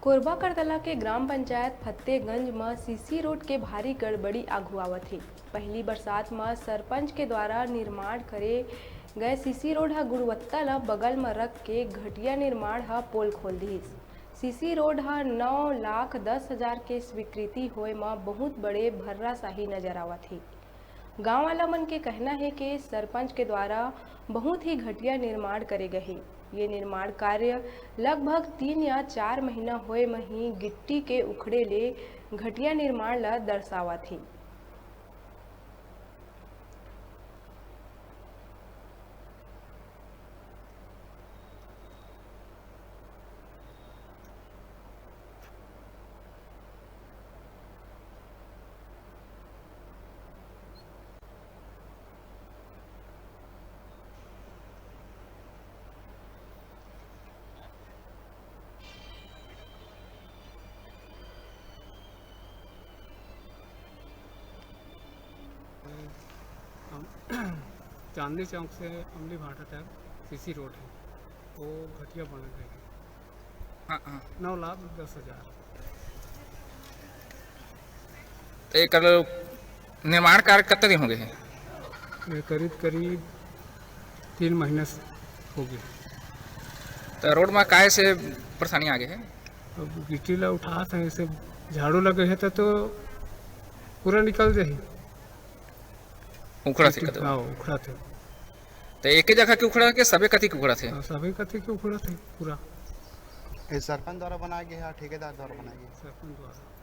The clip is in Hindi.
कोरबा करतला के ग्राम पंचायत फतेहगंज में सीसी रोड के भारी गड़बड़ी आघू आवत है। पहली बरसात में सरपंच के द्वारा निर्माण करे गए सीसी रोड ह गुणवत्ता ला बगल में रख के घटिया निर्माण ह पोल खोल दिस। सीसी रोड ह 9,10,000 के स्वीकृति होए में बहुत बड़े भर्राशाही नजर आवत है। गांव वाला मन के कहना है कि सरपंच के द्वारा बहुत ही घटिया निर्माण करे गए है। ये निर्माण कार्य लगभग 3 या 4 महीना होए में ही गिट्टी के उखड़े ले घटिया निर्माण ला दर्शावत है। चांदनी चौक से अमली भाटा तक सीसी रोड है, वो घटिया बन गई है। 9,10,000। तो एक निर्माण कार्य कब तक होंगे? करीब 3 महीने से हो गए। तो रोड में काय से परेशानी आगे है? अब गिट्टी ला उठा थे, ऐसे झाड़ू लगे है तो पूरा निकल जाए। उखड़ा से कदम? हाँ, उखड़ा थे। तो एक ही जगह के उखड़ा के सभी कथी के उखड़ा थे? सभी कथी के उखड़ा थे पूरा। सरपंच द्वारा बनाया गया है, ठेकेदार द्वारा बनाया गया? सरपंच द्वारा।